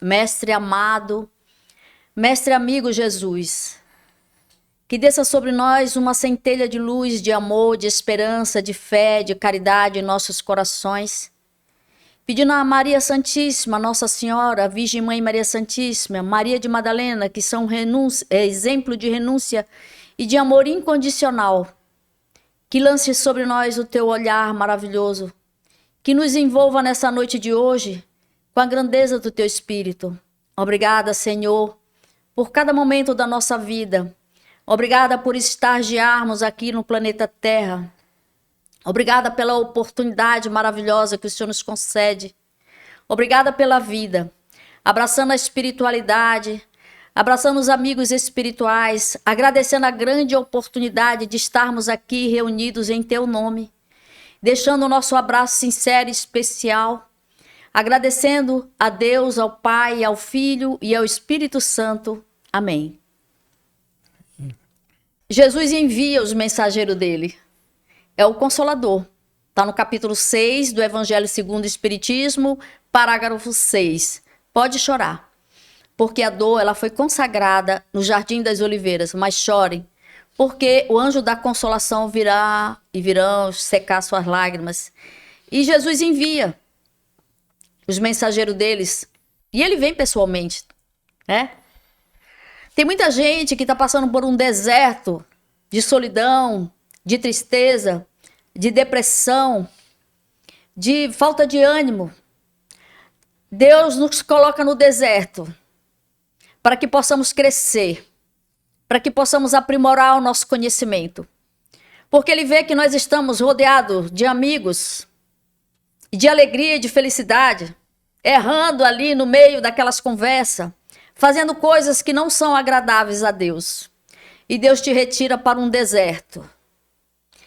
Mestre amado, Mestre amigo Jesus, que desça sobre nós uma centelha de luz, de amor, de esperança, de fé, de caridade em nossos corações. Pedindo a Maria Santíssima, Nossa Senhora, a Virgem Mãe Maria Santíssima, Maria de Madalena, que são exemplo de renúncia e de amor incondicional, que lance sobre nós o teu olhar maravilhoso, que nos envolva nessa noite de hoje com a grandeza do teu Espírito. Obrigada, Senhor, por cada momento da nossa vida. Obrigada por estagiarmos aqui no planeta Terra. Obrigada pela oportunidade maravilhosa que o Senhor nos concede. Obrigada pela vida. Abraçando a espiritualidade, abraçando os amigos espirituais, agradecendo a grande oportunidade de estarmos aqui reunidos em teu nome, deixando o nosso abraço sincero e especial, agradecendo a Deus, ao Pai, ao Filho e ao Espírito Santo. Amém. Jesus envia os mensageiros dele. É o Consolador. Está no capítulo 6 do Evangelho segundo o Espiritismo, parágrafo 6. Pode chorar, porque a dor ela foi consagrada no Jardim das Oliveiras, mas chorem, porque o anjo da consolação virá e virão secar suas lágrimas. E Jesus envia os mensageiros deles, e ele vem pessoalmente, né? Tem muita gente que está passando por um deserto de solidão, de tristeza, de depressão, de falta de ânimo. Deus nos coloca no deserto para que possamos crescer, para que possamos aprimorar o nosso conhecimento. Porque Ele vê que nós estamos rodeados de amigos, de alegria e de felicidade, errando ali no meio daquelas conversas, fazendo coisas que não são agradáveis a Deus. E Deus te retira para um deserto.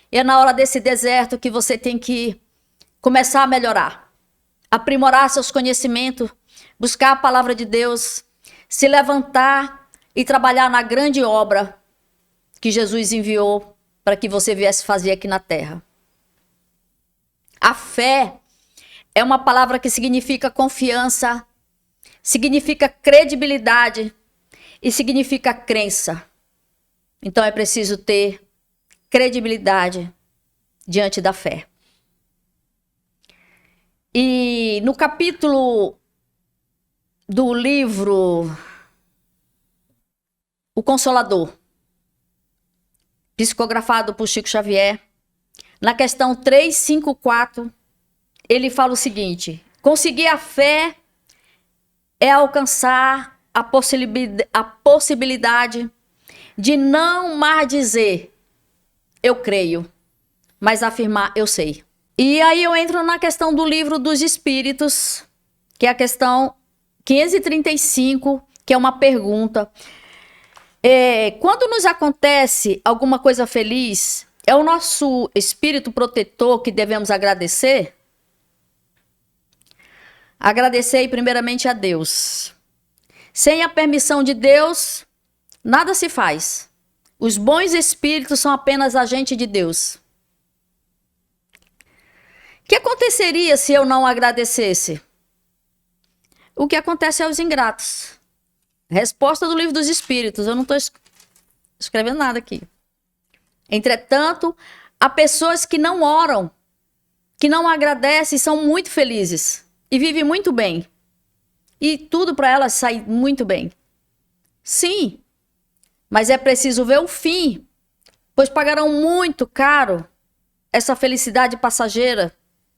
E é na hora desse deserto que você tem que começar a melhorar, aprimorar seus conhecimentos, buscar a palavra de Deus, se levantar e trabalhar na grande obra que Jesus enviou para que você viesse fazer aqui na terra. A fé é uma palavra que significa confiança, significa credibilidade e significa crença. Então é preciso ter credibilidade diante da fé. E no capítulo do livro O Consolador, psicografado por Chico Xavier, na questão 354, ele fala o seguinte: conseguir a fé é alcançar a possibilidade de não mais dizer eu creio, mas afirmar eu sei. E aí eu entro na questão do Livro dos Espíritos, que é a questão 535, que é uma pergunta. Quando nos acontece alguma coisa feliz, é o nosso espírito protetor que devemos agradecer? Agradecei primeiramente a Deus. Sem a permissão de Deus, nada se faz. Os bons espíritos são apenas agentes de Deus. O que aconteceria se eu não agradecesse? O que acontece aos ingratos. Resposta do Livro dos Espíritos. Eu não estou escrevendo nada aqui. Entretanto, há pessoas que não oram, que não agradecem e são muito felizes. E vivem muito bem. E tudo para elas sai muito bem. Sim. Mas é preciso ver o fim, pois pagarão muito caro essa felicidade passageira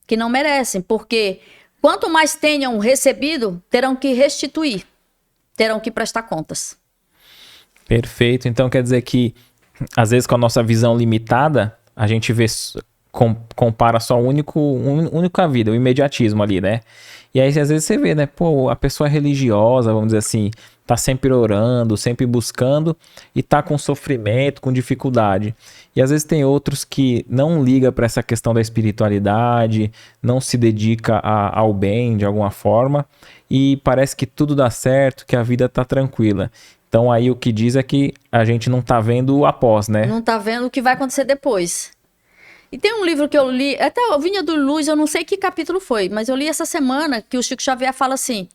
que não merecem, porque quanto mais tenham recebido, terão que restituir, terão que prestar contas. Perfeito. Então quer dizer que, às vezes, com a nossa visão limitada, a gente vê, compara só a única vida, o imediatismo ali, né? E aí, às vezes, você vê, né? Pô, a pessoa é religiosa, vamos dizer assim, tá sempre orando, sempre buscando e tá com sofrimento, com dificuldade. E às vezes tem outros que não ligam para essa questão da espiritualidade, não se dedica ao bem de alguma forma e parece que tudo dá certo, que a vida tá tranquila. Então aí o que diz é que a gente não tá vendo o após, né? Não tá vendo o que vai acontecer depois. E tem um livro que eu li, até o Vinha do Luz, eu não sei que capítulo foi, mas eu li essa semana que o Chico Xavier fala assim,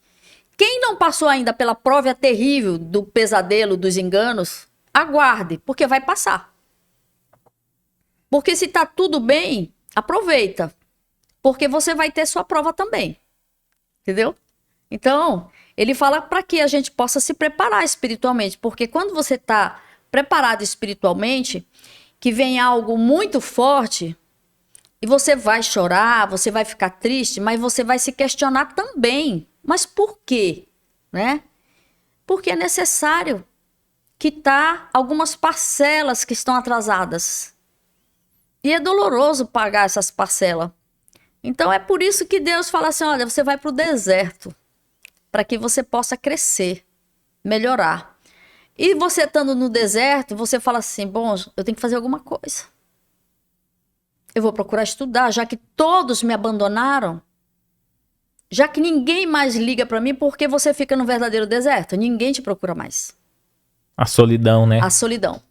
Quem não passou ainda pela prova terrível do pesadelo, dos enganos, aguarde, porque vai passar. Porque se tá tudo bem, aproveita. Porque você vai ter sua prova também. Entendeu? Então, ele fala para que a gente possa se preparar espiritualmente. Porque quando você tá preparado espiritualmente, que vem algo muito forte, e você vai chorar, você vai ficar triste, mas você vai se questionar também. Mas por quê? Né? Porque é necessário quitar algumas parcelas que estão atrasadas. E é doloroso pagar essas parcelas. Então é por isso que Deus fala assim, olha, você vai para o deserto, para que você possa crescer, melhorar. E você estando no deserto, você fala assim, bom, eu tenho que fazer alguma coisa. Eu vou procurar estudar, já que todos me abandonaram, já que ninguém mais liga para mim, porque você fica no verdadeiro deserto, ninguém te procura mais. A solidão, né? A solidão.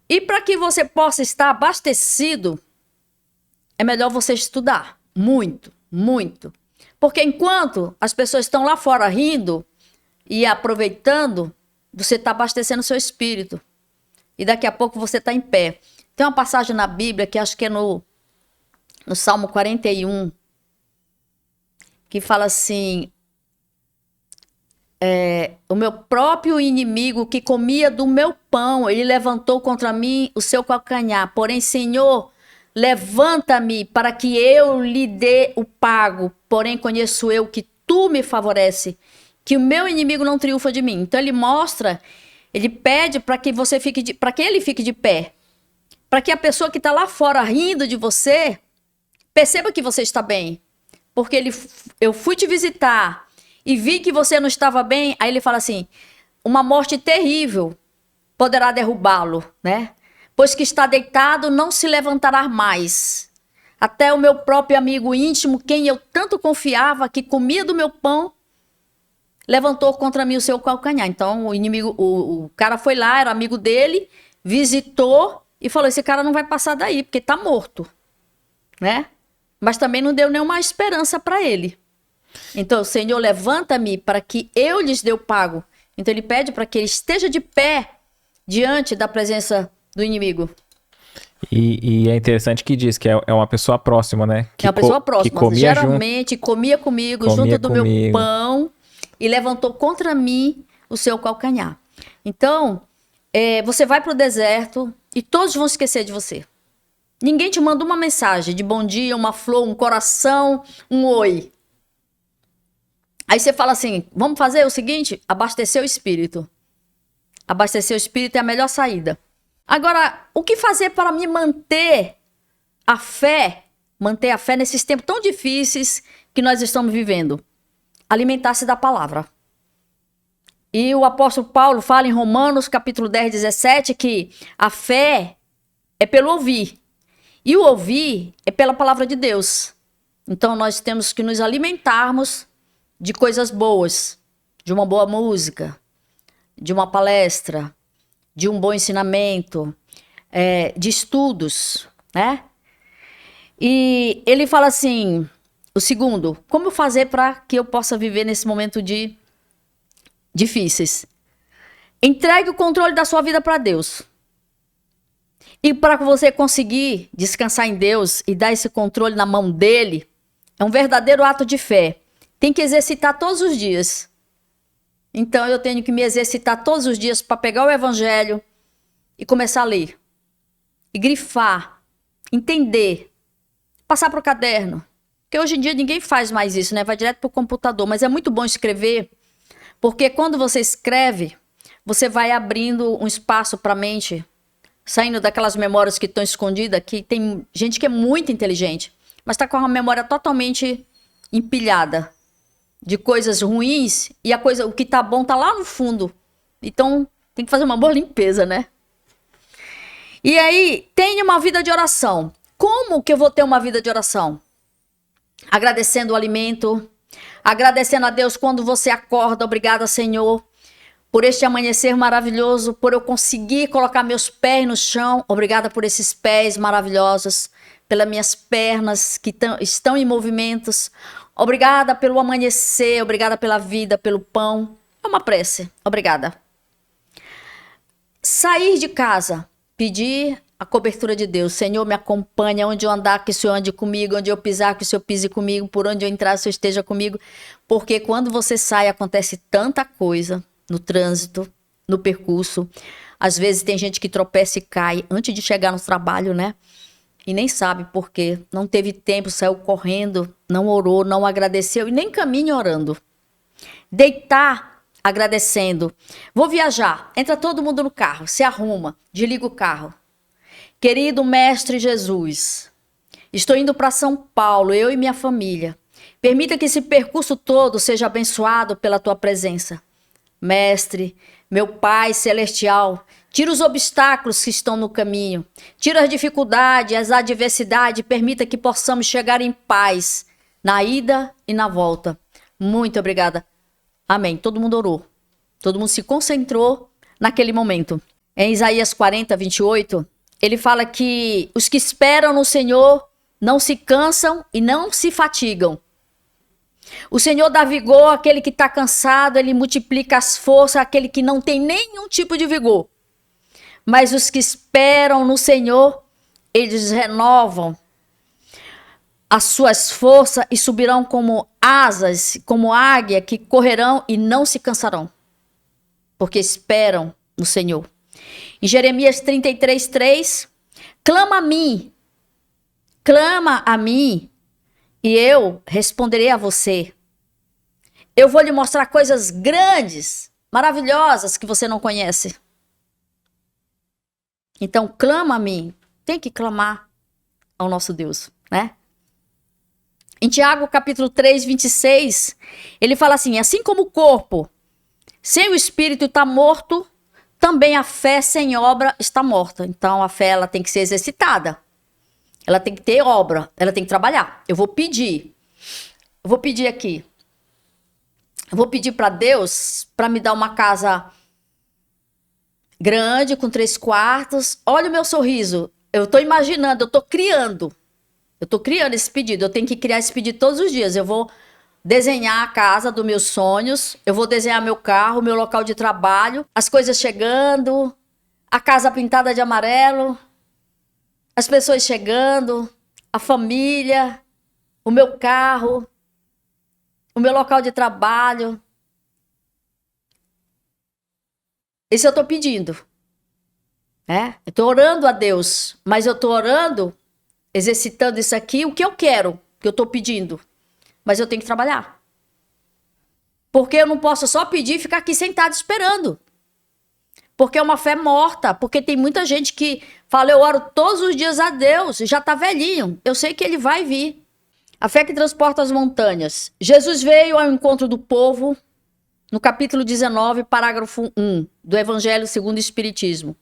E para que você possa estar abastecido, é melhor você estudar. Muito, muito. Porque enquanto as pessoas estão lá fora rindo e aproveitando, você está abastecendo seu espírito. E daqui a pouco você está em pé. Tem uma passagem na Bíblia, que acho que é no Salmo 41, que fala assim, o meu próprio inimigo que comia do meu pão, ele levantou contra mim o seu calcanhar. Porém, Senhor, levanta-me para que eu lhe dê o pago. Porém, conheço eu que tu me favorece, que o meu inimigo não triunfa de mim. Então ele mostra, ele pede para que você fique, para que ele fique de pé, para que a pessoa que está lá fora rindo de você perceba que você está bem, porque eu fui te visitar e vi que você não estava bem. Aí ele fala assim, uma morte terrível poderá derrubá-lo, né? Pois que está deitado, não se levantará mais. Até o meu próprio amigo íntimo, quem eu tanto confiava, que comia do meu pão, levantou contra mim o seu calcanhar. Então o inimigo, o cara foi lá, era amigo dele, visitou e falou, esse cara não vai passar daí, porque está morto, né? Mas também não deu nenhuma esperança para ele. Então, Senhor, levanta-me para que eu lhes dê o pago. Então ele pede para que ele esteja de pé diante da presença do inimigo. E é interessante que diz que é uma pessoa próxima, né? Que é uma pessoa próxima. Que comia geralmente comia comigo, junto do meu pão, e levantou contra mim o seu calcanhar. Então, você vai para o deserto e todos vão esquecer de você. Ninguém te manda uma mensagem de bom dia, uma flor, um coração, um oi. Aí você fala assim, vamos fazer o seguinte, abastecer o espírito. Abastecer o espírito é a melhor saída. Agora, o que fazer para me manter a fé nesses tempos tão difíceis que nós estamos vivendo? Alimentar-se da palavra. E o apóstolo Paulo fala em Romanos, capítulo 10, 17, que a fé é pelo ouvir. E o ouvir é pela palavra de Deus. Então, nós temos que nos alimentarmos de coisas boas, de uma boa música, de uma palestra, de um bom ensinamento, de estudos, né? E ele fala assim, o segundo, como fazer para que eu possa viver nesse momento de difíceis? Entregue o controle da sua vida para Deus. E para você conseguir descansar em Deus e dar esse controle na mão dele, é um verdadeiro ato de fé. Tem que exercitar todos os dias. Então eu tenho que me exercitar todos os dias para pegar o evangelho e começar a ler. E grifar, entender, passar para o caderno. Porque hoje em dia ninguém faz mais isso, né? Vai direto para o computador. Mas é muito bom escrever, porque quando você escreve, você vai abrindo um espaço para a mente, saindo daquelas memórias que estão escondidas, que tem gente que é muito inteligente, mas está com a memória totalmente empilhada de coisas ruins, e o que tá bom tá lá no fundo. Então, tem que fazer uma boa limpeza, né? E aí, tenha uma vida de oração. Como que eu vou ter uma vida de oração? Agradecendo o alimento, agradecendo a Deus quando você acorda. Obrigada, Senhor, por este amanhecer maravilhoso, por eu conseguir colocar meus pés no chão. Obrigada por esses pés maravilhosos, pelas minhas pernas que estão em movimentos. Obrigada pelo amanhecer, obrigada pela vida, pelo pão. É uma prece. Obrigada. Sair de casa, pedir a cobertura de Deus. Senhor, me acompanha, onde eu andar, que o Senhor ande comigo, onde eu pisar, que o Senhor pise comigo, por onde eu entrar, que o Senhor esteja comigo. Porque quando você sai, acontece tanta coisa no trânsito, no percurso. Às vezes tem gente que tropeça e cai antes de chegar no trabalho, né? E nem sabe por quê. Não teve tempo, saiu correndo, não orou, não agradeceu e nem caminha orando. Deitar agradecendo. Vou viajar. Entra todo mundo no carro, se arruma, desliga o carro. Querido Mestre Jesus, estou indo para São Paulo, eu e minha família. Permita que esse percurso todo seja abençoado pela tua presença. Mestre, meu Pai Celestial, tira os obstáculos que estão no caminho, tira as dificuldades, as adversidades, permita que possamos chegar em paz na ida e na volta. Muito obrigada. Amém. Todo mundo orou. Todo mundo se concentrou naquele momento. Em Isaías 40, 28, ele fala que os que esperam no Senhor não se cansam e não se fatigam. O Senhor dá vigor àquele que está cansado, ele multiplica as forças àquele que não tem nenhum tipo de vigor. Mas os que esperam no Senhor, eles renovam as suas forças e subirão como asas, como águia, que correrão e não se cansarão, porque esperam no Senhor. Em Jeremias 33, 3, clama a mim, e eu responderei a você. Eu vou lhe mostrar coisas grandes, maravilhosas que você não conhece. Então, clama a mim. Tem que clamar ao nosso Deus, né? Em Tiago, capítulo 3, 26, ele fala assim, assim como o corpo sem o espírito está morto, também a fé sem obra está morta. Então, a fé ela tem que ser exercitada. Ela tem que ter obra, ela tem que trabalhar. Eu vou pedir aqui. Eu vou pedir para Deus para me dar uma casa grande, com 3 quartos. Olha o meu sorriso. Eu estou imaginando, eu estou criando. Eu estou criando esse pedido. Eu tenho que criar esse pedido todos os dias. Eu vou desenhar a casa dos meus sonhos. Eu vou desenhar meu carro, meu local de trabalho. As coisas chegando. A casa pintada de amarelo. As pessoas chegando. A família. O meu carro. O meu local de trabalho. Esse eu estou pedindo. Eu estou orando a Deus. Mas eu estou orando, exercitando isso aqui, o que eu quero, que eu estou pedindo. Mas eu tenho que trabalhar. Porque eu não posso só pedir e ficar aqui sentado esperando. Porque é uma fé morta. Porque tem muita gente que fala, eu oro todos os dias a Deus, já está velhinho. Eu sei que ele vai vir. A fé que transporta as montanhas. Jesus veio ao encontro do povo, no capítulo 19, parágrafo 1, do Evangelho segundo o Espiritismo.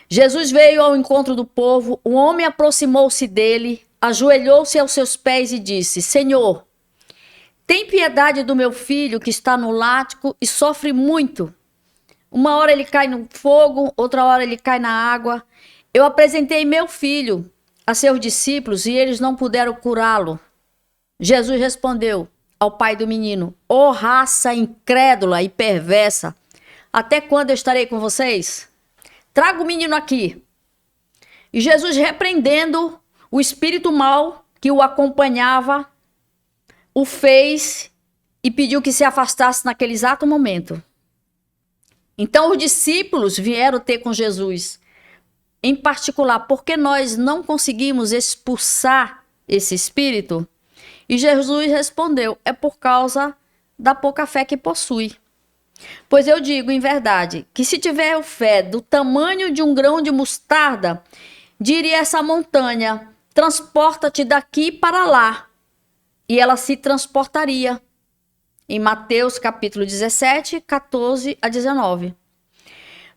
Jesus veio ao encontro do povo, o homem aproximou-se dele, ajoelhou-se aos seus pés e disse, Senhor, tem piedade do meu filho que está no látigo e sofre muito. Uma hora ele cai no fogo, outra hora ele cai na água. Eu apresentei meu filho a seus discípulos e eles não puderam curá-lo. Jesus respondeu ao pai do menino, ó raça incrédula e perversa, até quando eu estarei com vocês? Traga o menino aqui. E Jesus, repreendendo o espírito mau que o acompanhava, o fez e pediu que se afastasse naquele exato momento. Então os discípulos vieram ter com Jesus, em particular, porque nós não conseguimos expulsar esse espírito? E Jesus respondeu, é por causa da pouca fé que possui. Pois eu digo em verdade, que se tiver fé do tamanho de um grão de mostarda, diria essa montanha, transporta-te daqui para lá, e ela se transportaria. Em Mateus capítulo 17, 14 a 19.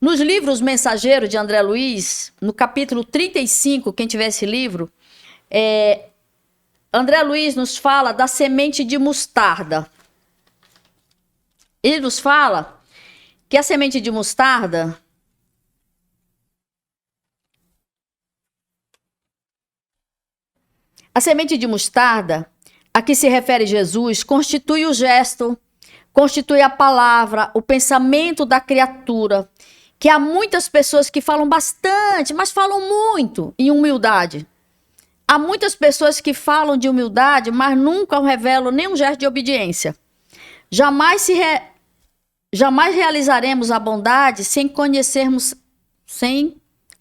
Nos livros Mensageiro de André Luiz, no capítulo 35, quem tiver esse livro, André Luiz nos fala da semente de mostarda. Ele nos fala que a semente de mostarda a que se refere Jesus constitui o gesto, constitui a palavra, o pensamento da criatura, que há muitas pessoas que falam bastante, mas falam muito em humildade. Há muitas pessoas que falam de humildade, mas nunca revelam nenhum gesto de obediência. Jamais realizaremos a bondade sem começarmos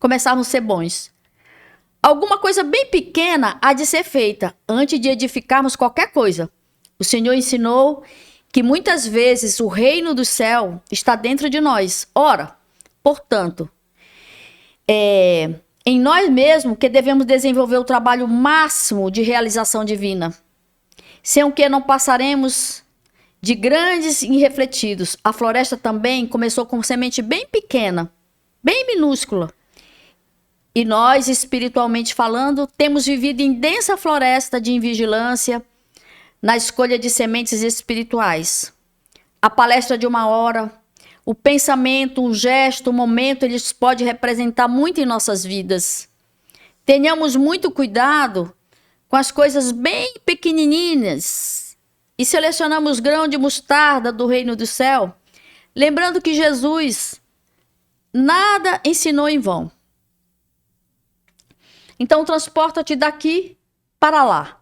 a ser bons. Alguma coisa bem pequena há de ser feita antes de edificarmos qualquer coisa. O Senhor ensinou que muitas vezes o reino do céu está dentro de nós. Ora, portanto, em nós mesmos que devemos desenvolver o trabalho máximo de realização divina, sem o que não passaremos de grandes e irrefletidos. A floresta também começou com semente bem pequena, bem minúscula. E nós, espiritualmente falando, temos vivido em densa floresta de invigilância na escolha de sementes espirituais. A palestra de uma hora, o pensamento, o gesto, o momento, eles podem representar muito em nossas vidas. Tenhamos muito cuidado com as coisas bem pequenininhas e selecionamos grão de mostarda do reino do céu, lembrando que Jesus nada ensinou em vão. Então, transporta-te daqui para lá.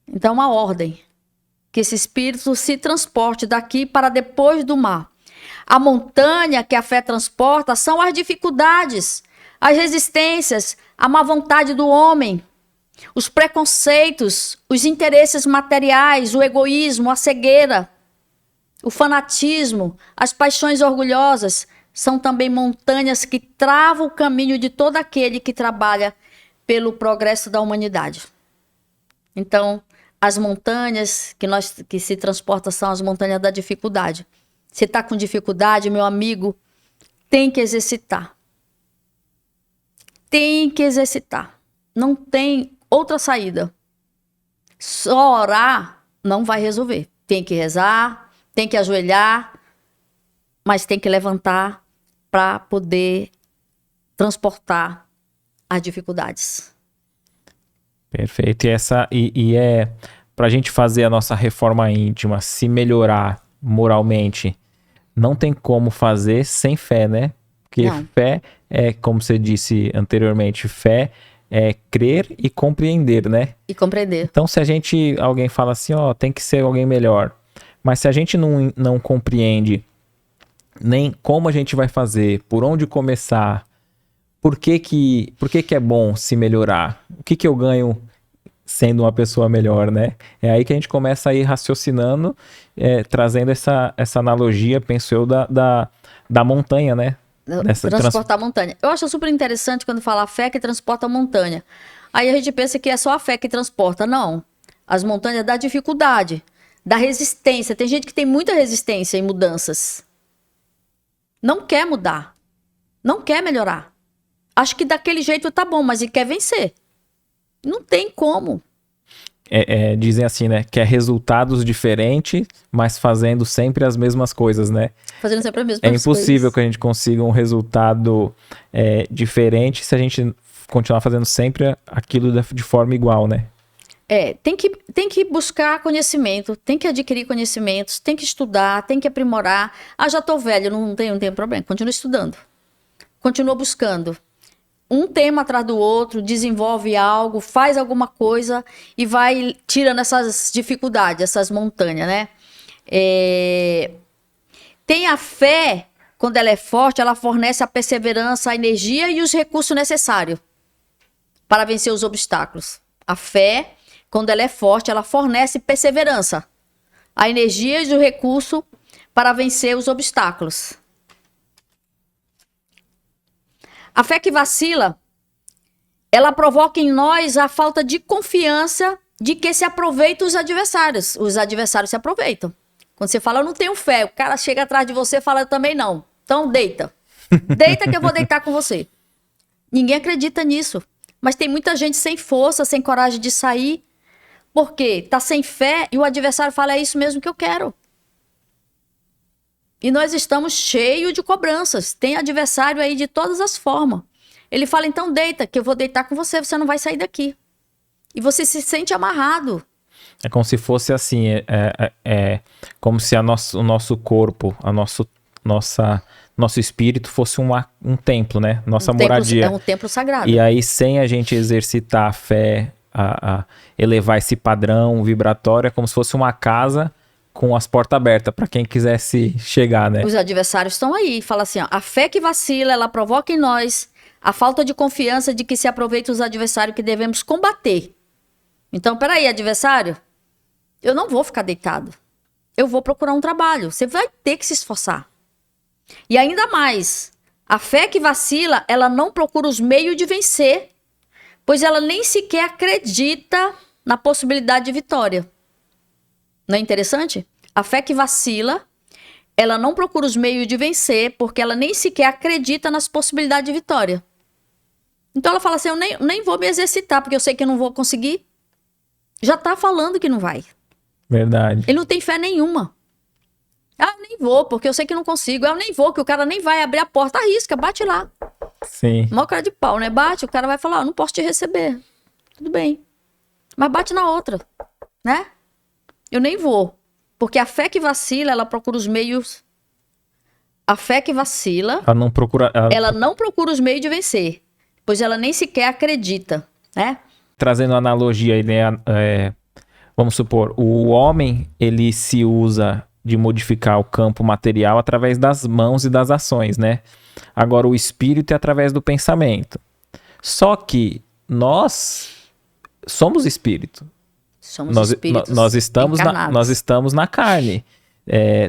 Então, uma ordem. Que esse espírito se transporte daqui para depois do mar. A montanha que a fé transporta são as dificuldades, as resistências, a má vontade do homem, os preconceitos, os interesses materiais, o egoísmo, a cegueira, o fanatismo, as paixões orgulhosas. São também montanhas que travam o caminho de todo aquele que trabalha pelo progresso da humanidade. Então, as montanhas que se transportam são as montanhas da dificuldade. Se está com dificuldade, meu amigo, tem que exercitar. Tem que exercitar. Não tem outra saída. Só orar não vai resolver. Tem que rezar, tem que ajoelhar, mas tem que levantar para poder transportar as dificuldades. Perfeito. E é para a gente fazer a nossa reforma íntima, se melhorar moralmente, não tem como fazer sem fé, né? Porque não. Fé é, como você disse anteriormente, fé é crer e compreender, né? E compreender. Então, se alguém fala assim, ó, tem que ser alguém melhor, mas se a gente não compreende nem como a gente vai fazer, por onde começar, por que é bom se melhorar, o que eu ganho sendo uma pessoa melhor, né? É aí que a gente começa a ir raciocinando, trazendo essa analogia, penso eu, da montanha, né? Transportar a montanha. Eu acho super interessante quando fala a fé que transporta a montanha. Aí a gente pensa que é só a fé que transporta. Não. As montanhas da dificuldade, da resistência. Tem gente que tem muita resistência em mudanças. Não quer mudar. Não quer melhorar. Acho que daquele jeito tá bom, mas ele quer vencer. Não tem como. Dizem assim, né? Que é resultados diferentes, mas fazendo sempre as mesmas coisas, né? Fazendo sempre as mesmas coisas. É impossível que a gente consiga um resultado diferente se a gente continuar fazendo sempre aquilo de forma igual, né? Tem que buscar conhecimento, tem que adquirir conhecimentos, tem que estudar, tem que aprimorar. Já tô velho, não tenho problema. Continua estudando. Continua buscando. Um tema atrás do outro, desenvolve algo, faz alguma coisa e vai tirando essas dificuldades, essas montanhas, né? Tem a fé, quando ela é forte, ela fornece a perseverança, a energia e os recursos necessários para vencer os obstáculos. A fé, quando ela é forte, ela fornece perseverança, a energia e o recurso para vencer os obstáculos. A fé que vacila, ela provoca em nós a falta de confiança de que se aproveitam os adversários. Os adversários se aproveitam. Quando você fala, eu não tenho fé, o cara chega atrás de você e fala, eu também não. Então deita. Deita que eu vou deitar com você. Ninguém acredita nisso. Mas tem muita gente sem força, sem coragem de sair. Por quê? Tá sem fé e o adversário fala, é isso mesmo que eu quero. E nós estamos cheios de cobranças. Tem adversário aí de todas as formas. Ele fala, então deita, que eu vou deitar com você, você não vai sair daqui. E você se sente amarrado. É como se fosse assim, como se o nosso corpo, nosso espírito fosse um templo, né? Nossa moradia. É um templo sagrado. E aí, sem a gente exercitar a fé, a elevar esse padrão vibratório, é como se fosse uma casa com as portas abertas para quem quisesse chegar, né? Os adversários estão aí. Fala assim, ó, a fé que vacila, ela provoca em nós a falta de confiança de que se aproveita os adversários que devemos combater. Então, peraí, adversário, eu não vou ficar deitado. Eu vou procurar um trabalho. Você vai ter que se esforçar. E ainda mais, a fé que vacila, ela não procura os meios de vencer, pois ela nem sequer acredita na possibilidade de vitória. Não é interessante? A fé que vacila, ela não procura os meios de vencer, porque ela nem sequer acredita nas possibilidades de vitória. Então ela fala assim, eu nem vou me exercitar, porque eu sei que eu não vou conseguir. Já tá falando que não vai. Verdade. Ele não tem fé nenhuma. Ah, eu nem vou, porque eu sei que não consigo. Eu nem vou, que o cara nem vai abrir a porta. Arrisca, bate lá. Sim. Mó cara de pau, né? Bate, o cara vai falar, não posso te receber. Tudo bem. Mas bate na outra, né? Eu nem vou. Porque a fé que vacila, ela procura os meios... A fé que vacila... Ela não procura... Ela não procura os meios de vencer. Pois ela nem sequer acredita, né? Trazendo uma analogia aí, né? Vamos supor, o homem, ele se usa de modificar o campo material através das mãos e das ações, né? Agora, o espírito é através do pensamento. Só que nós somos espírito. Somos espíritos nós estamos na carne.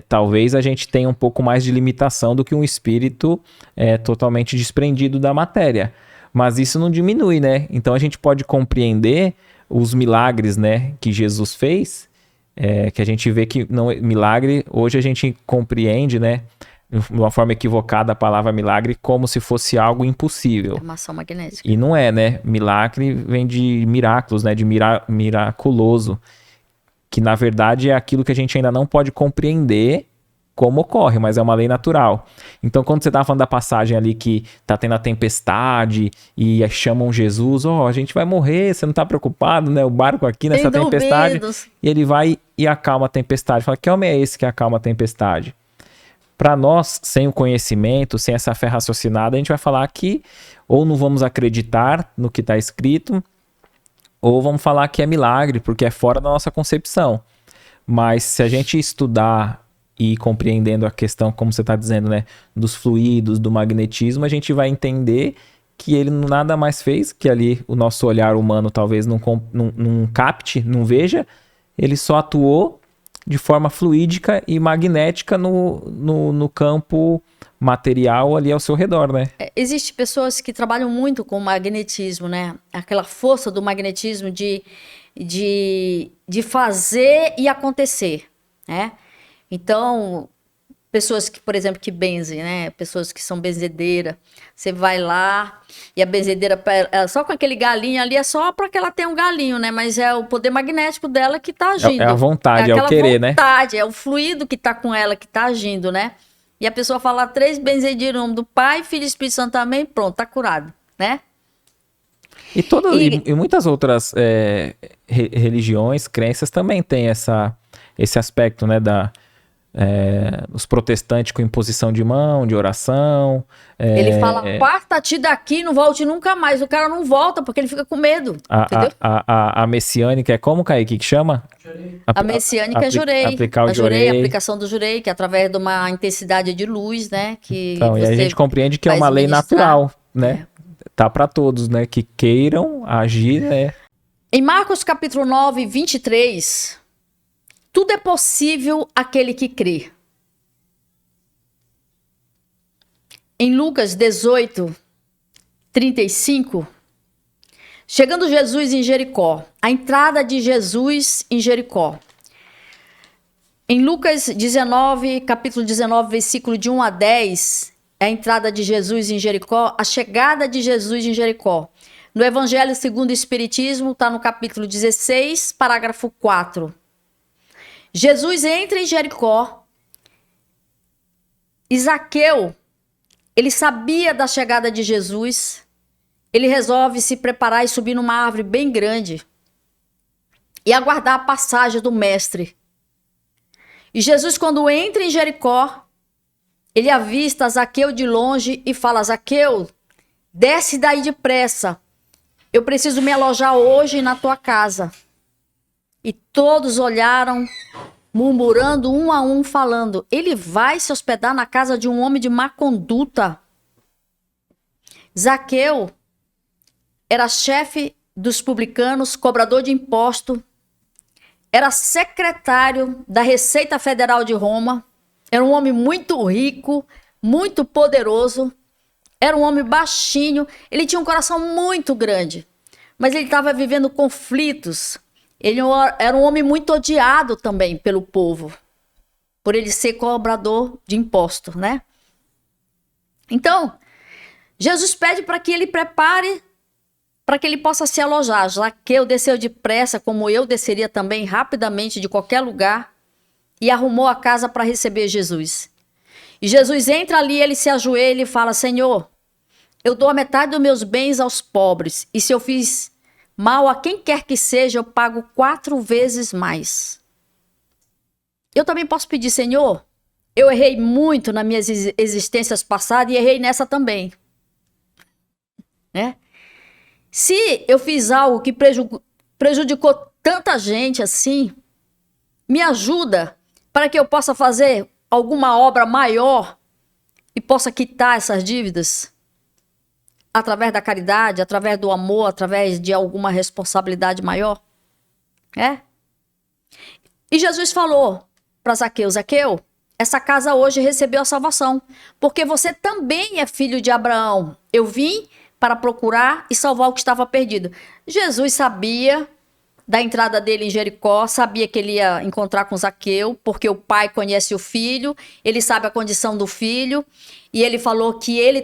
Talvez a gente tenha um pouco mais de limitação do que um espírito totalmente desprendido da matéria. Mas isso não diminui, né? Então a gente pode compreender os milagres, né, que Jesus fez, que a gente vê que não milagre, hoje a gente compreende, né, de uma forma equivocada a palavra milagre como se fosse algo impossível. É uma ação magnética. E não é, né? Milagre vem de miraculos, né, de miraculoso, que na verdade é aquilo que a gente ainda não pode compreender como ocorre, mas é uma lei natural. Então, quando você estava falando da passagem ali que tá tendo a tempestade e chamam Jesus, a gente vai morrer, você não tá preocupado, né? O barco aqui nessa tempestade. E ele vai e acalma a tempestade. Fala, que homem é esse que acalma a tempestade? Para nós, sem o conhecimento, sem essa fé raciocinada, a gente vai falar que ou não vamos acreditar no que está escrito, ou vamos falar que é milagre, porque é fora da nossa concepção. Mas se a gente estudar e compreendendo a questão, como você está dizendo, né, dos fluidos, do magnetismo, a gente vai entender que ele nada mais fez, que ali o nosso olhar humano talvez não capte, não veja, ele só atuou de forma fluídica e magnética no campo material ali ao seu redor, né? Existem pessoas que trabalham muito com magnetismo, né? Aquela força do magnetismo de fazer e acontecer, né? Então, pessoas que, por exemplo, que benzem, né? Pessoas que são benzedeiras. Você vai lá e a benzedeira, só com aquele galinho ali, é só para que ela tenha um galinho, né? Mas é o poder magnético dela que tá agindo. É a vontade, é o querer, né? É o fluido que tá com ela, que tá agindo, né? E a pessoa fala 3 benzedeiras, em nome do Pai, Filho e Espírito Santo também, pronto, tá curado, né? E muitas outras religiões, crenças também têm esse aspecto, né, os protestantes com imposição de mão, de oração. Ele fala, parta-te daqui, não volte nunca mais. O cara não volta porque ele fica com medo, entendeu? A messiânica é como, Kaique, que chama? A messiânica é jurei. Aplicar o a jurei. A aplicação do jurei, que é através de uma intensidade de luz, né? Que então, e a gente compreende que é uma lei natural, né? Tá para todos, né? Que queiram agir, né? Em Marcos capítulo 9, 23... tudo é possível àquele que crê. Em Lucas 18, 35, chegando Jesus em Jericó, a entrada de Jesus em Jericó. Em Lucas 19, capítulo 19, versículo de 1 a 10, é a entrada de Jesus em Jericó, a chegada de Jesus em Jericó. No Evangelho segundo o Espiritismo, está no capítulo 16, parágrafo 4. Jesus entra em Jericó e Zaqueu, ele sabia da chegada de Jesus, ele resolve se preparar e subir numa árvore bem grande. e aguardar a passagem do mestre. E Jesus, quando entra em Jericó, ele avista Zaqueu de longe e fala: Zaqueu, desce daí depressa. Eu preciso me alojar hoje na tua casa. E todos olharam, murmurando um a um, falando: ele vai se hospedar na casa de um homem de má conduta. Zaqueu era chefe dos publicanos, cobrador de imposto, era secretário da Receita Federal de Roma, era um homem muito rico, muito poderoso, era um homem baixinho, ele tinha um coração muito grande, mas ele estava vivendo conflitos. Ele era um homem muito odiado também pelo povo, por ele ser cobrador de imposto, né? Então, Jesus pede para que ele prepare, para que ele possa se alojar. Zaqueu desceu depressa, como eu desceria também rapidamente de qualquer lugar, e arrumou a casa para receber Jesus. E Jesus entra ali, ele se ajoelha e fala: Senhor, eu dou a metade dos meus bens aos pobres, e se eu fiz mal a quem quer que seja, eu pago 4 vezes mais. Eu também posso pedir: Senhor, eu errei muito nas minhas existências passadas e errei nessa também, né? Se eu fiz algo que prejudicou tanta gente assim, me ajuda para que eu possa fazer alguma obra maior e possa quitar essas dívidas através da caridade, através do amor, através de alguma responsabilidade maior. E Jesus falou para Zaqueu: Zaqueu, essa casa hoje recebeu a salvação, porque você também é filho de Abraão. Eu vim para procurar e salvar o que estava perdido. Jesus sabia da entrada dele em Jericó, sabia que ele ia encontrar com Zaqueu, porque o pai conhece o filho, ele sabe a condição do filho, e ele falou que ele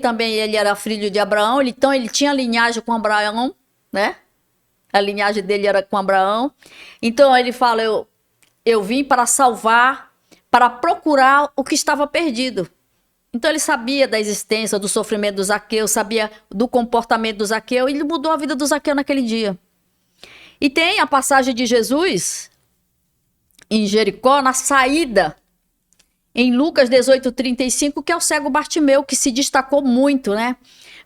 era filho de Abraão, então ele tinha linhagem com Abraão, né? A linhagem dele era com Abraão. Então ele fala: eu vim para salvar, para procurar o que estava perdido. Então ele sabia da existência, do sofrimento do Zaqueu, sabia do comportamento do Zaqueu, e ele mudou a vida do Zaqueu naquele dia. E tem a passagem de Jesus em Jericó, na saída, em Lucas 18:35, que é o cego Bartimeu, que se destacou muito, né?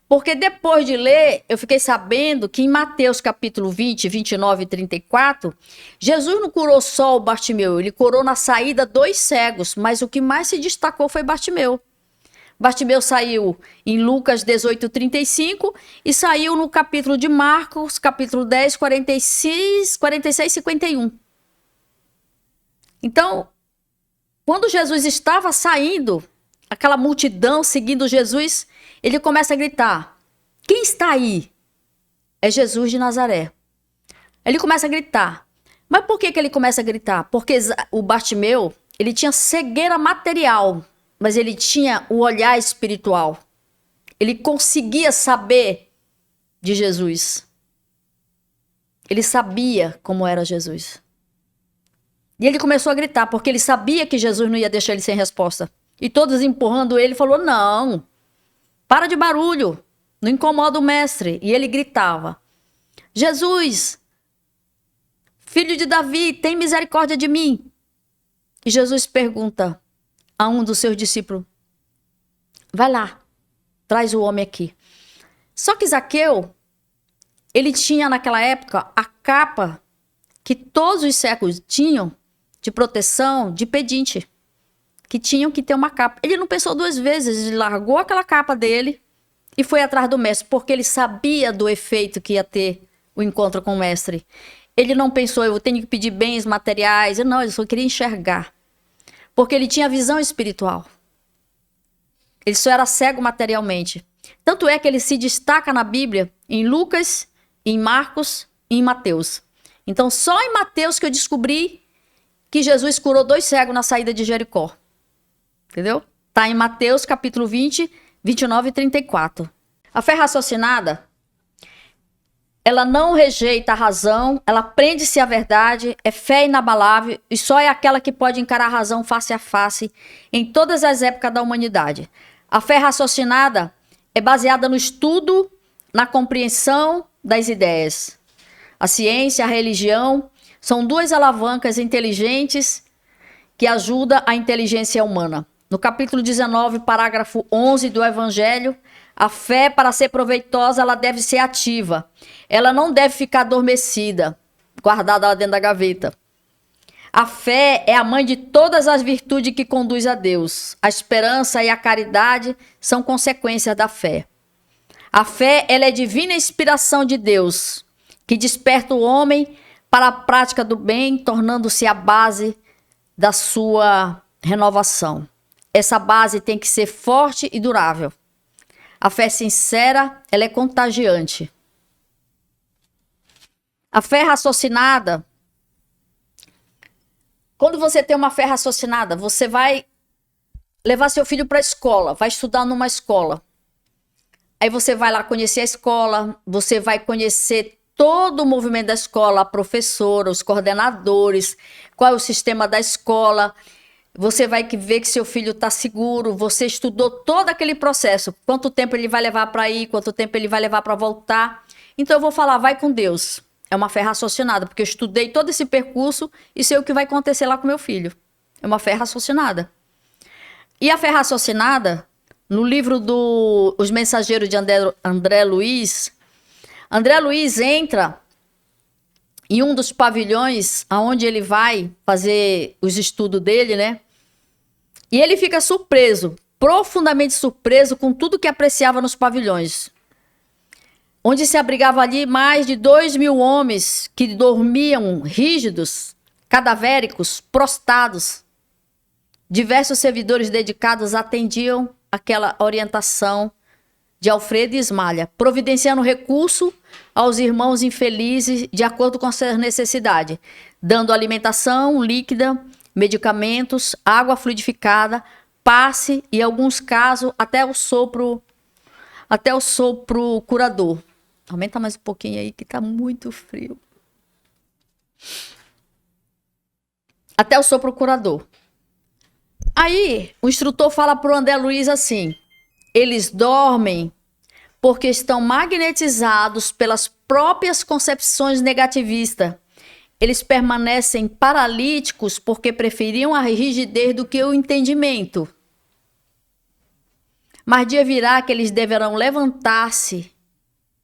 Porque depois de ler, eu fiquei sabendo que em Mateus capítulo 20, 29 e 34, Jesus não curou só o Bartimeu, ele curou na saída 2 cegos, mas o que mais se destacou foi Bartimeu. Bartimeu saiu em Lucas 18:35 e saiu no capítulo de Marcos, capítulo 10, 46 e 51. Então, quando Jesus estava saindo, aquela multidão seguindo Jesus, ele começa a gritar: quem está aí? É Jesus de Nazaré. Ele começa a gritar. Mas por que ele começa a gritar? Porque o Bartimeu, ele tinha cegueira material, mas ele tinha o olhar espiritual. Ele conseguia saber de Jesus. Ele sabia como era Jesus. E ele começou a gritar, porque ele sabia que Jesus não ia deixar ele sem resposta. E todos empurrando ele, falou: não, para de barulho, não incomoda o mestre. E ele gritava: Jesus, filho de Davi, tem misericórdia de mim. E Jesus pergunta a um dos seus discípulos: vai lá, traz o homem aqui. Só que Zaqueu, ele tinha naquela época a capa que todos os séculos tinham de proteção, de pedinte, que tinham que ter uma capa. Ele não pensou 2 vezes, ele largou aquela capa dele e foi atrás do mestre, porque ele sabia do efeito que ia ter o encontro com o mestre. Ele não pensou: eu tenho que pedir bens materiais. Não, ele só queria enxergar. Porque ele tinha visão espiritual. Ele só era cego materialmente. Tanto é que ele se destaca na Bíblia em Lucas, em Marcos e em Mateus. Então, só em Mateus que eu descobri que Jesus curou 2 cegos na saída de Jericó. Entendeu? Está em Mateus capítulo 20, 29 e 34. A fé raciocinada, ela não rejeita a razão, ela prende-se à verdade, é fé inabalável e só é aquela que pode encarar a razão face a face em todas as épocas da humanidade. A fé raciocinada é baseada no estudo, na compreensão das ideias. A ciência, a religião São duas alavancas inteligentes que ajudam a inteligência humana. No capítulo 19, parágrafo 11 do Evangelho, a fé, para ser proveitosa, ela deve ser ativa. Ela não deve ficar adormecida, guardada lá dentro da gaveta. A fé é a mãe de todas as virtudes que conduz a Deus. A esperança e a caridade são consequências da fé. A fé, ela é divina inspiração de Deus, que desperta o homem para a prática do bem, tornando-se a base da sua renovação. Essa base tem que ser forte e durável. A fé sincera, ela é contagiante. A fé raciocinada, quando você tem uma fé raciocinada, você vai levar seu filho para a escola, vai estudar numa escola. Aí você vai lá conhecer a escola, você vai conhecer todo o movimento da escola, a professora, os coordenadores, qual é o sistema da escola. Você vai ver que seu filho está seguro, você estudou todo aquele processo. Quanto tempo ele vai levar para ir, quanto tempo ele vai levar para voltar. Então eu vou falar, vai com Deus. É uma fé raciocinada, porque eu estudei todo esse percurso e sei o que vai acontecer lá com meu filho. É uma fé raciocinada. E a fé raciocinada, no livro Os Mensageiros de André Luiz entra em um dos pavilhões aonde ele vai fazer os estudos dele, né? E ele fica surpreso, profundamente surpreso com tudo que apreciava nos pavilhões. Onde se abrigava ali mais de 2.000 homens que dormiam rígidos, cadavéricos, prostrados. Diversos servidores dedicados atendiam aquela orientação de Alfredo Ismalha, providenciando recurso aos irmãos infelizes de acordo com suas necessidades, dando alimentação líquida, medicamentos, água fluidificada, passe e, em alguns casos, até o sopro curador. Aumenta mais um pouquinho aí que tá muito frio. Até o sopro curador. Aí, o instrutor fala pro André Luiz assim: eles dormem porque estão magnetizados pelas próprias concepções negativistas. Eles permanecem paralíticos porque preferiam a rigidez do que o entendimento. Mas dia virá que eles deverão levantar-se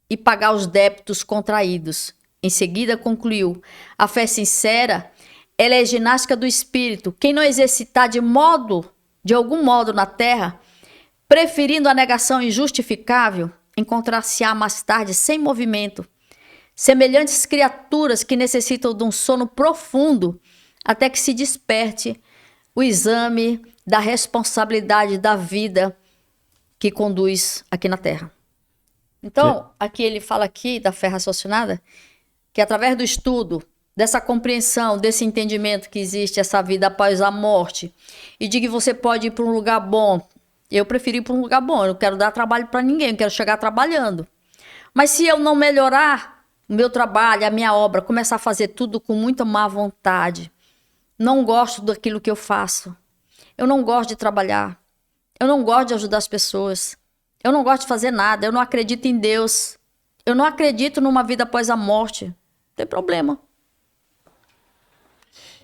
e pagar os débitos contraídos. Em seguida concluiu: a fé sincera, ela é ginástica do espírito. Quem não exercitar de algum modo na terra, preferindo a negação injustificável, encontrar-se-á mais tarde sem movimento, semelhantes criaturas que necessitam de um sono profundo até que se desperte o exame da responsabilidade da vida que conduz aqui na Terra. Então, aqui ele fala aqui da fé raciocinada, que através do estudo, dessa compreensão, desse entendimento que existe essa vida após a morte, e de que você pode ir para um lugar bom. Eu prefiro ir para um lugar bom, eu não quero dar trabalho para ninguém, eu quero chegar trabalhando. Mas se eu não melhorar o meu trabalho, a minha obra, começar a fazer tudo com muita má vontade, não gosto daquilo que eu faço, eu não gosto de trabalhar, eu não gosto de ajudar as pessoas, eu não gosto de fazer nada, eu não acredito em Deus, eu não acredito numa vida após a morte, não tem problema.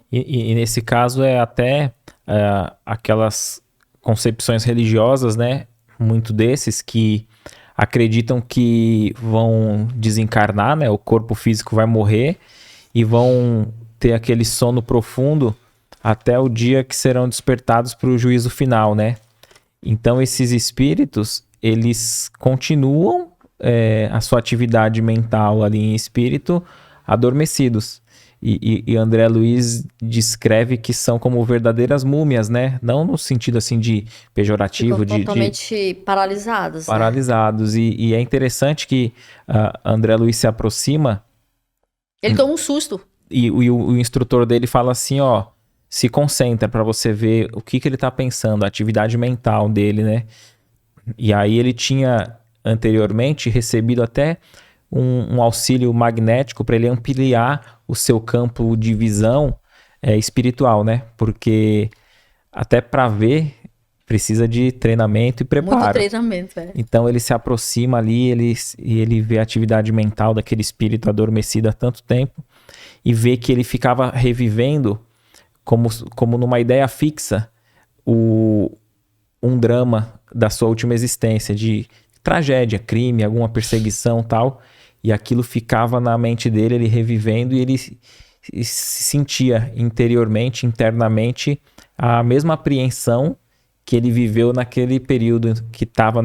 E nesse caso é até aquelas concepções religiosas, né? Muito desses que acreditam que vão desencarnar, né? O corpo físico vai morrer e vão ter aquele sono profundo até o dia que serão despertados para o juízo final, né? Então esses espíritos, eles continuam a sua atividade mental ali em espírito adormecidos. E André Luiz descreve que são como verdadeiras múmias, né? Não no sentido assim de pejorativo. Ficam totalmente paralisados. Paralisados. Né? E é interessante que André Luiz se aproxima. Ele toma um susto. E o instrutor dele fala assim, ó, se concentra para você ver o que ele tá pensando, a atividade mental dele, né? E aí ele tinha anteriormente recebido até um auxílio magnético para ele ampliar o seu campo de visão espiritual, né? Porque até para ver precisa de treinamento e preparo. Muito treinamento, Então ele se aproxima ali, ele vê a atividade mental daquele espírito adormecido há tanto tempo e ver que ele ficava revivendo como numa ideia fixa um drama da sua última existência, de tragédia, crime, alguma perseguição, tal, e aquilo ficava na mente dele, ele revivendo, e ele se sentia interiormente, internamente, a mesma apreensão que ele viveu naquele período que estava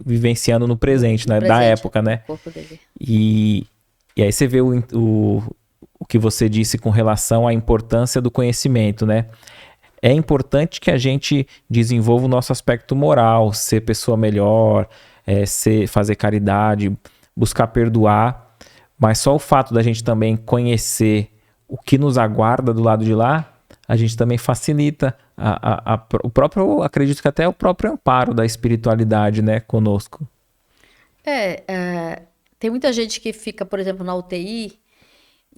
vivenciando no presente, né, da época, né? Corpo dele. E aí você vê o que você disse com relação à importância do conhecimento, né? É importante que a gente desenvolva o nosso aspecto moral, ser pessoa melhor, fazer caridade, buscar perdoar, mas só o fato da gente também conhecer o que nos aguarda do lado de lá, a gente também facilita o próprio, acredito que até o próprio amparo da espiritualidade, né, conosco. Tem muita gente que fica, por exemplo, na UTI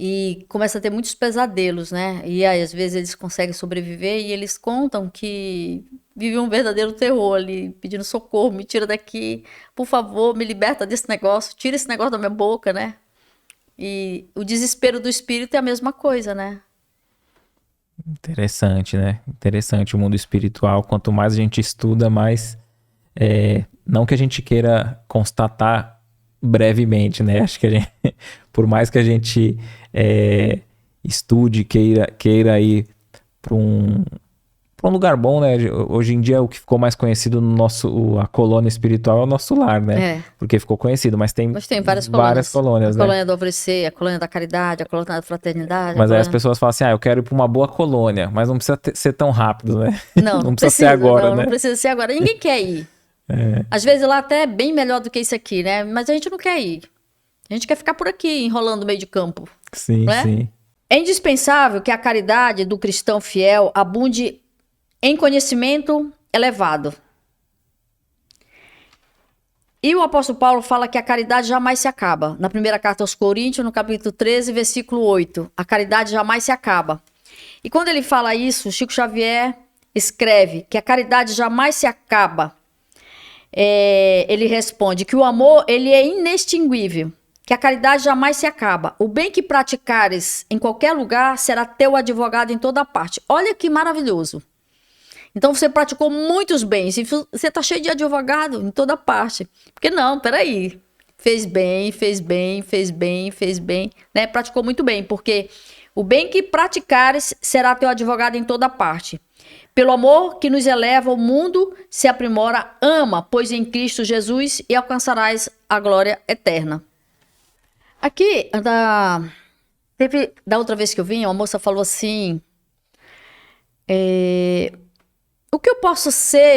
e começa a ter muitos pesadelos, né? E aí, às vezes, eles conseguem sobreviver e eles contam que vivem um verdadeiro terror ali, pedindo socorro, me tira daqui, por favor, me liberta desse negócio, tira esse negócio da minha boca, né? E o desespero do espírito é a mesma coisa, né? Interessante, né? Interessante o mundo espiritual. Quanto mais a gente estuda, mais... não que a gente queira constatar brevemente, né? Acho que a gente, por mais que a gente estude, queira ir para um lugar bom, né? Hoje em dia o que ficou mais conhecido a colônia espiritual é o nosso lar, né? Porque ficou conhecido, mas tem várias colônias, a né? colônia do Alvorecer, a colônia da caridade, a colônia da fraternidade. Mas aí as pessoas falam assim, eu quero ir para uma boa colônia, mas não precisa ser tão rápido, né? Não precisa ser agora, né? Não precisa ser agora. Ninguém quer ir. Às vezes lá até é bem melhor do que isso aqui, né? Mas a gente não quer ir. A gente quer ficar por aqui, enrolando no meio de campo. Sim, né? Sim. É indispensável que a caridade do cristão fiel abunde em conhecimento elevado. E o apóstolo Paulo fala que a caridade jamais se acaba. Na primeira carta aos Coríntios, no capítulo 13, versículo 8. A caridade jamais se acaba. E quando ele fala isso, Chico Xavier escreve que a caridade jamais se acaba. Ele responde que o amor ele é inextinguível, que a caridade jamais se acaba. O bem que praticares em qualquer lugar será teu advogado em toda parte. Olha que maravilhoso. Então você praticou muitos bens e você está cheio de advogado em toda parte. Porque não, peraí. Fez bem, né? Praticou muito bem, porque o bem que praticares será teu advogado em toda parte. Pelo amor que nos eleva, o mundo se aprimora, ama, pois em Cristo Jesus e alcançarás a glória eterna. Aqui, da outra vez que eu vim, uma moça falou assim, o que eu posso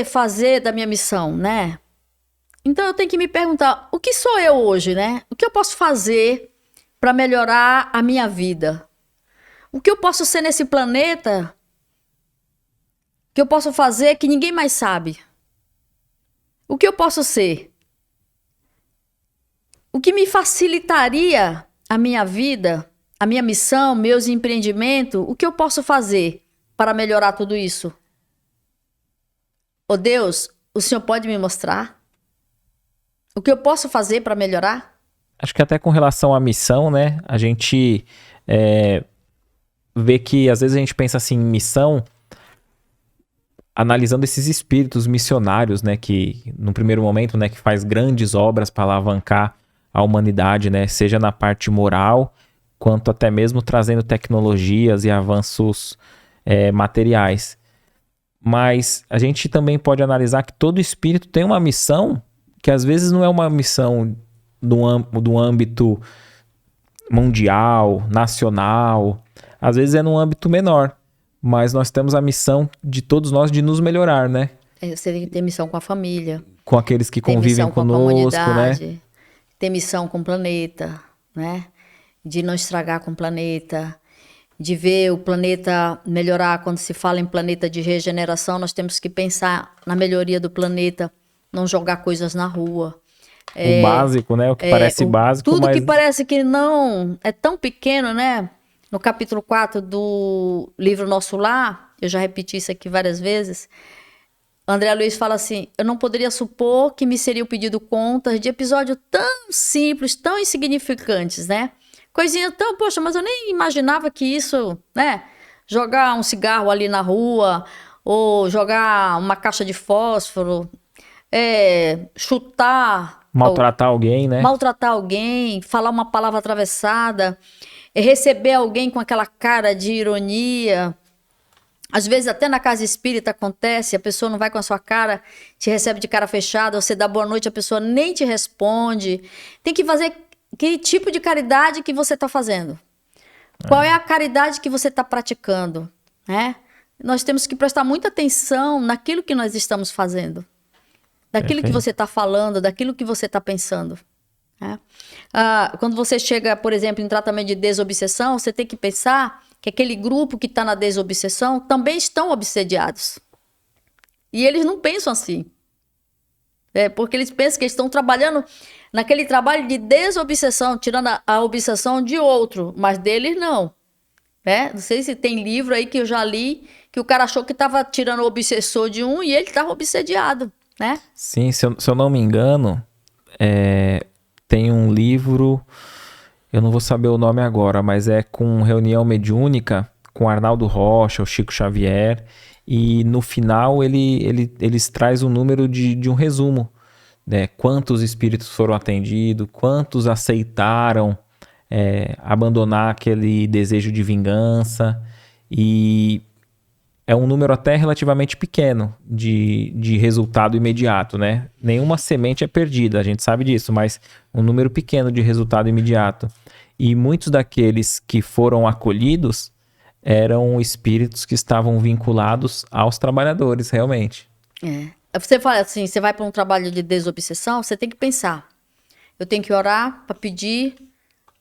fazer da minha missão, né? Então eu tenho que me perguntar, o que sou eu hoje, né? O que eu posso fazer para melhorar a minha vida? O que eu posso ser nesse planeta que eu posso fazer que ninguém mais sabe? O que eu posso ser? O que me facilitaria a minha vida, a minha missão, meus empreendimentos? O que eu posso fazer para melhorar tudo isso? Ô Deus, o Senhor pode me mostrar? O que eu posso fazer para melhorar? Acho que até com relação à missão, né? A gente vê que às vezes a gente pensa assim, missão, analisando esses espíritos missionários, né? Que no primeiro momento, né? Que faz grandes obras para alavancar a humanidade, né? Seja na parte moral, quanto até mesmo trazendo tecnologias e avanços materiais. Mas a gente também pode analisar que todo espírito tem uma missão que às vezes não é uma missão do âmbito mundial, nacional, às vezes é num âmbito menor, mas nós temos a missão de todos nós de nos melhorar, né? Você tem que ter missão com a família. Com aqueles que convivem conosco, né? Ter missão com o planeta, né? De não estragar com o planeta, de ver o planeta melhorar. Quando se fala em planeta de regeneração, nós temos que pensar na melhoria do planeta, não jogar coisas na rua. O básico, né? O que parece básico, tudo mas... que parece que não é tão pequeno, né? No capítulo 4 do livro Nosso Lar, eu já repeti isso aqui várias vezes, André Luiz fala assim, eu não poderia supor que me seria pedido contas de episódios tão simples, tão insignificantes, né? Coisinha tão, poxa, mas eu nem imaginava que isso, né? Jogar um cigarro ali na rua, ou jogar uma caixa de fósforo, chutar, Maltratar alguém, né? maltratar alguém, falar uma palavra atravessada, receber alguém com aquela cara de ironia. Às vezes até na casa espírita acontece, a pessoa não vai com a sua cara, te recebe de cara fechada, você dá boa noite, a pessoa nem te responde. Tem que fazer que tipo de caridade que você está fazendo. Qual é a caridade que você está praticando, né? Nós temos que prestar muita atenção naquilo que nós estamos fazendo. Daquilo que você está falando, daquilo que você está pensando. Né? Quando você chega, por exemplo, em tratamento de desobsessão, você tem que pensar que aquele grupo que está na desobsessão também estão obsediados. E eles não pensam assim. Porque eles pensam que eles estão trabalhando naquele trabalho de desobsessão, tirando a obsessão de outro, mas deles não. Não sei se tem livro aí que eu já li, que o cara achou que estava tirando o obsessor de um e ele estava obsediado. Né? Sim, se eu não me engano, tem um livro, eu não vou saber o nome agora, mas é com reunião mediúnica com Arnaldo Rocha, o Chico Xavier, e no final eles traz um número de um resumo, né? Quantos espíritos foram atendidos, quantos aceitaram abandonar aquele desejo de vingança, e é um número até relativamente pequeno de resultado imediato, né? Nenhuma semente é perdida, a gente sabe disso, mas um número pequeno de resultado imediato. E muitos daqueles que foram acolhidos eram espíritos que estavam vinculados aos trabalhadores, realmente. Você fala assim, você vai para um trabalho de desobsessão, você tem que pensar. Eu tenho que orar para pedir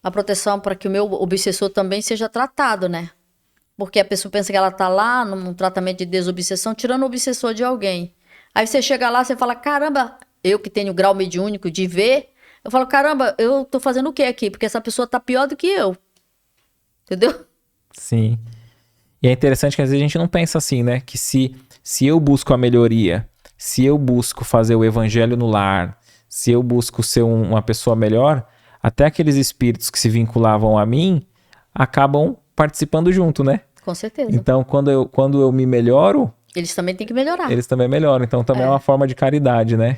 a proteção para que o meu obsessor também seja tratado, né? Porque a pessoa pensa que ela tá lá num tratamento de desobsessão, tirando o obsessor de alguém. Aí você chega lá, você fala, caramba, eu que tenho grau mediúnico de ver, eu falo, caramba, eu tô fazendo o que aqui? Porque essa pessoa tá pior do que eu. Entendeu? Sim. E é interessante que às vezes a gente não pensa assim, né? Que se eu busco a melhoria, se eu busco fazer o evangelho no lar, se eu busco ser uma pessoa melhor, até aqueles espíritos que se vinculavam a mim acabam participando junto, né? Com certeza. Então, quando eu me melhoro, eles também têm que melhorar. Eles também melhoram. Então, também é uma forma de caridade, né?